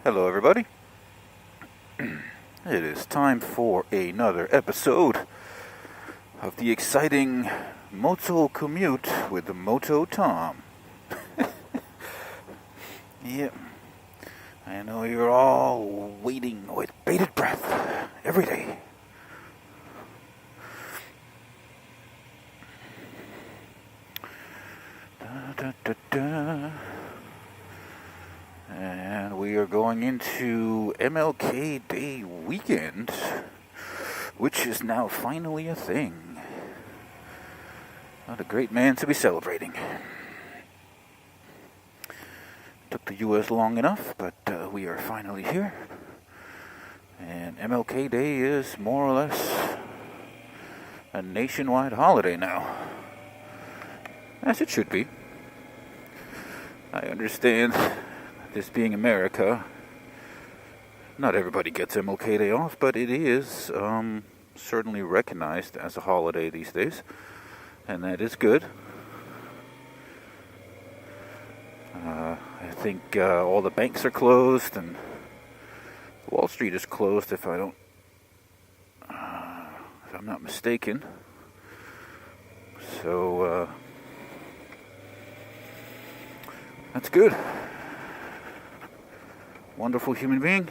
Hello, everybody. It is time for another episode of the exciting MotoCommute with the MotoThom. Yep, I know you're all waiting with bated breath every day. Da, da, da, da. And we are going into MLK Day weekend, which is now finally a thing. What a great man to be celebrating. Took the U.S. long enough, but we are finally here. And MLK Day is more or less a nationwide holiday now. As it should be. I understand, this being America, not everybody gets MLK Day off, but it is certainly recognized as a holiday these days, and that is good. I think all the banks are closed, and Wall Street is closed, if I'm not mistaken. So that's good. Wonderful human being.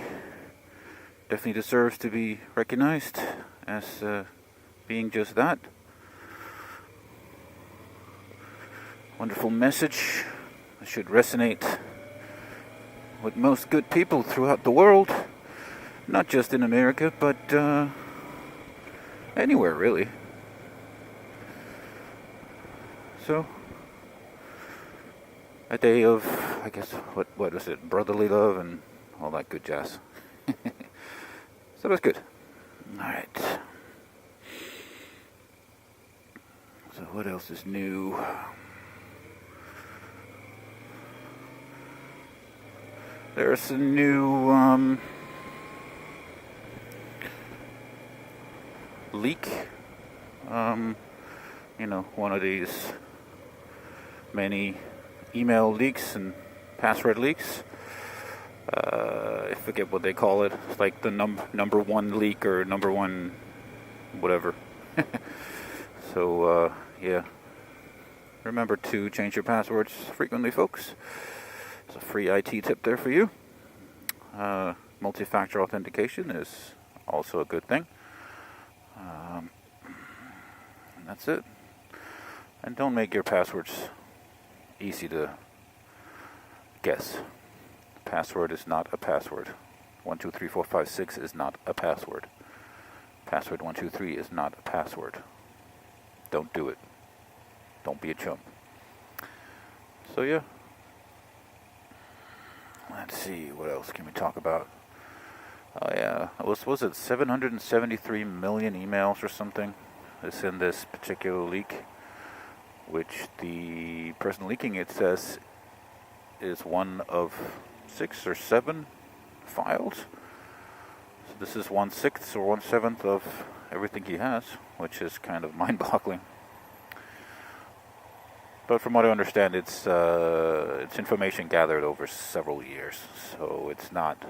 Definitely deserves to be recognized as being just that. Wonderful message that should resonate with most good people throughout the world. Not just in America, but anywhere really. So, a day of, I guess, what is it, brotherly love and all that good jazz. So that's good. Alright. So what else is new? There's a new leak. One of these many email leaks and password leaks. I forget what they call it. It's like the number one leak or number one whatever. So, yeah. Remember to change your passwords frequently, folks. It's a free IT tip there for you. Multi-factor authentication is also a good thing. And that's it. And don't make your passwords easy to guess. Password is not a password. 1, 2, 3, 4, 5, 6 is not a password. Password 1, 2, 3 is not a password. Don't do it. Don't be a chump. So yeah. Let's see, what else can we talk about? Oh yeah, was it 773 million emails or something? It's in this particular leak, which the person leaking it says is one of 6 or 7 files. So this is 1/6 or 1/7 of everything he has, which is kind of mind-boggling. But from what I understand, it's information gathered over several years, so it's not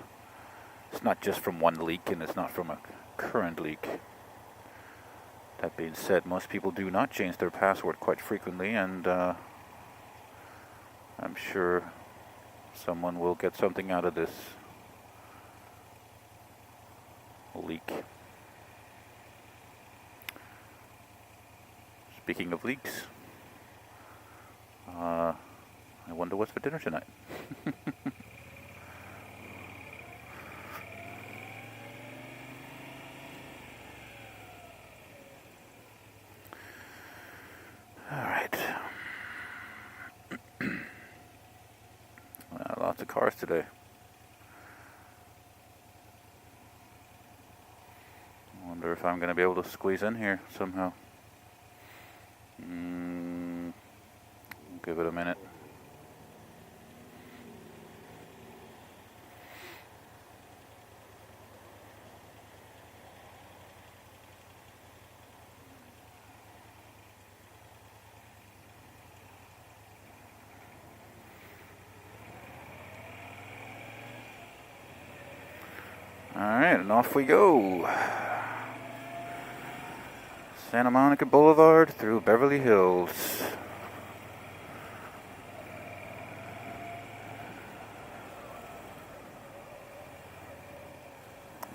just from one leak, and it's not from a current leak. That being said, most people do not change their password quite frequently, and I'm sure someone will get something out of this leak. Speaking of leaks, I wonder what's for dinner tonight. Alright. Lots of cars today. I wonder if I'm going to be able to squeeze in here somehow. Give it a minute. Alright, and off we go. Santa Monica Boulevard through Beverly Hills.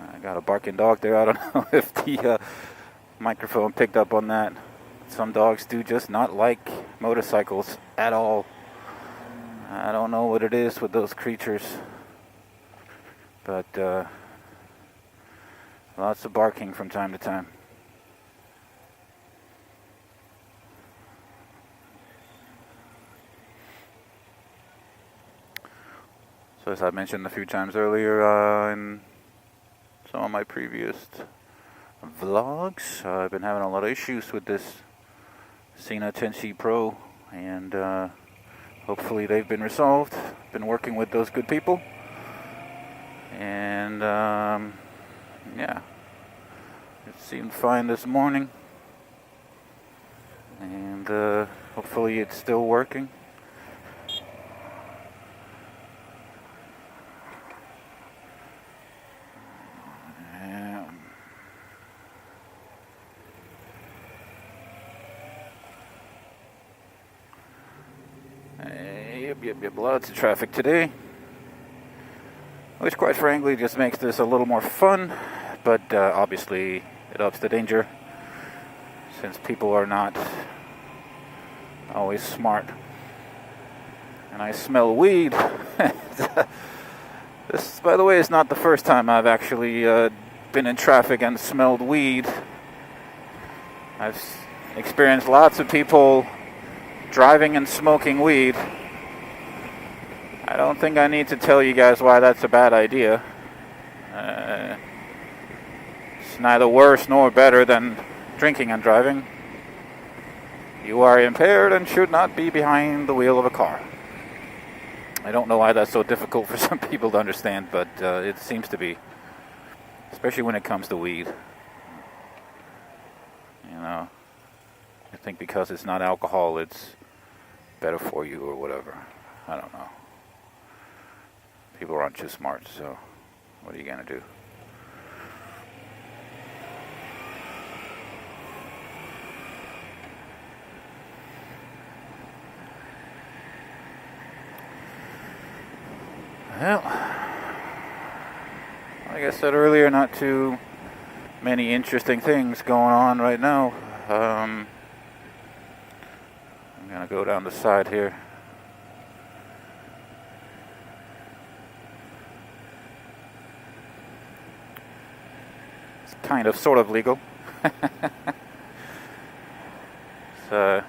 I got a barking dog there. I don't know if the microphone picked up on that. Some dogs do just not like motorcycles at all. I don't know what it is with those creatures. But lots of barking from time to time. So as I mentioned a few times earlier in some of my previous vlogs, I've been having a lot of issues with this SENA 10C Pro, and hopefully they've been resolved. Been working with those good people, and yeah, it seemed fine this morning, and hopefully it's still working. Yep, lots of traffic today, which quite frankly just makes this a little more fun, but obviously it ups the danger since people are not always smart. And I smell weed. This, by the way, is not the first time I've actually been in traffic and smelled weed. I've experienced lots of people driving and smoking weed. I don't think I need to tell you guys why that's a bad idea. It's neither worse nor better than drinking and driving. You are impaired and should not be behind the wheel of a car. I don't know why that's so difficult for some people to understand, but it seems to be. Especially when it comes to weed. You know, I think because it's not alcohol, it's better for you or whatever. I don't know. People aren't too smart, so what are you going to do? Well, like I said earlier, not too many interesting things going on right now. I'm going to go down the side here. Kind of, sort of legal. It's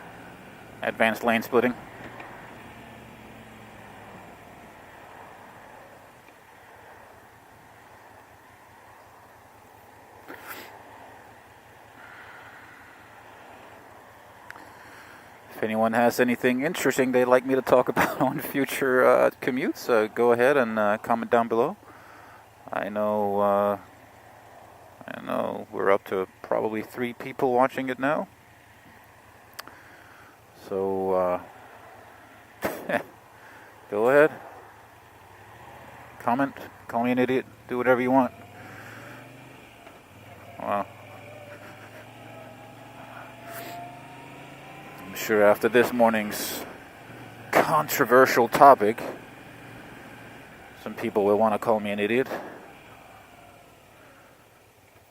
advanced lane splitting. If anyone has anything interesting they'd like me to talk about on future commutes, go ahead and comment down below. I know we're up to probably 3 people watching it now. So, go ahead. Comment. Call me an idiot. Do whatever you want. Well, I'm sure after this morning's controversial topic, some people will want to call me an idiot.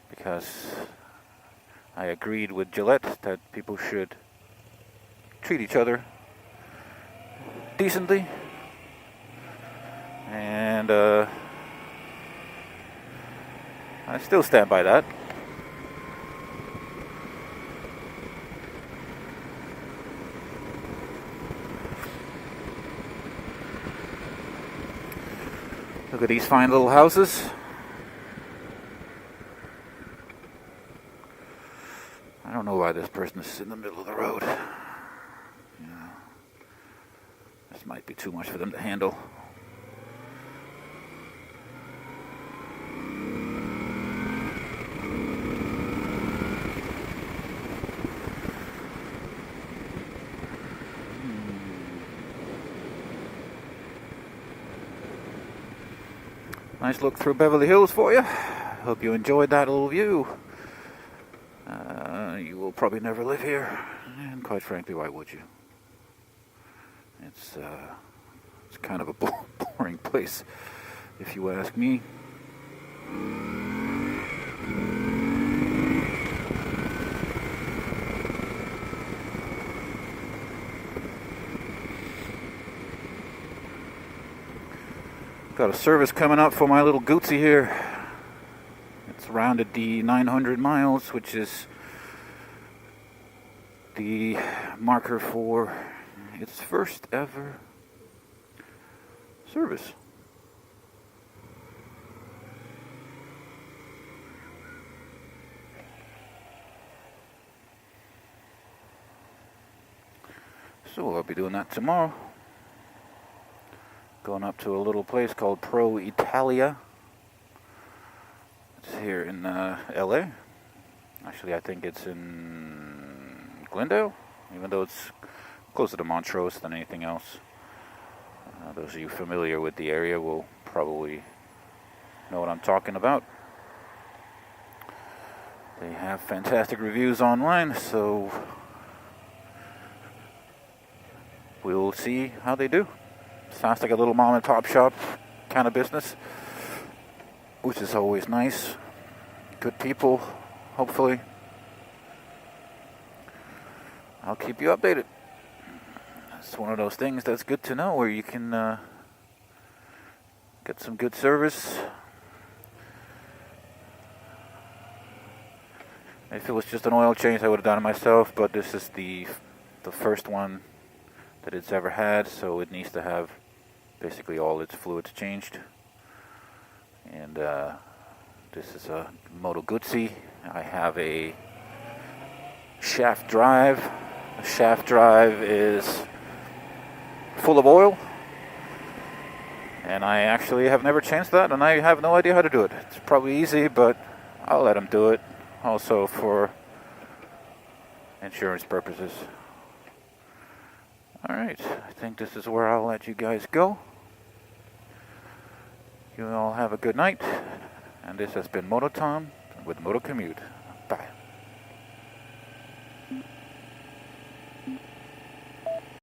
Because I agreed with Gillette that people should treat each other decently, and I still stand by that. Look at these fine little houses. I don't know why this person is in the middle of the road. Yeah. This might be too much for them to handle. Nice look through Beverly Hills for you. Hope you enjoyed that little view. You will probably never live here, and quite frankly, why would you? It's kind of a boring place, if you ask me. Got a service coming up for my little Guzzi here. It's rounded the 900 miles, which is the marker for its first ever service. So I'll be doing that tomorrow. Going up to a little place called Pro Italia. It's here in LA. Actually, I think it's in Glendale, even though it's closer to Montrose than anything else. Those of you familiar with the area will probably know what I'm talking about. They have fantastic reviews online, so we'll see how they do. Sounds like a little mom and pop shop kind of business, which is always nice. Good people, hopefully. I'll keep you updated. It's one of those things that's good to know, where you can get some good service. If it was just an oil change, I would have done it myself, but this is the first one that it's ever had, so it needs to have basically all its fluids changed. And this is a Moto Guzzi. I have a shaft drive. The shaft drive is full of oil, and I actually have never changed that, and I have no idea how to do it. It's probably easy, but I'll let them do it, also for insurance purposes. Alright, I think this is where I'll let you guys go. You all have a good night, and this has been MotoThom with MotoCommute.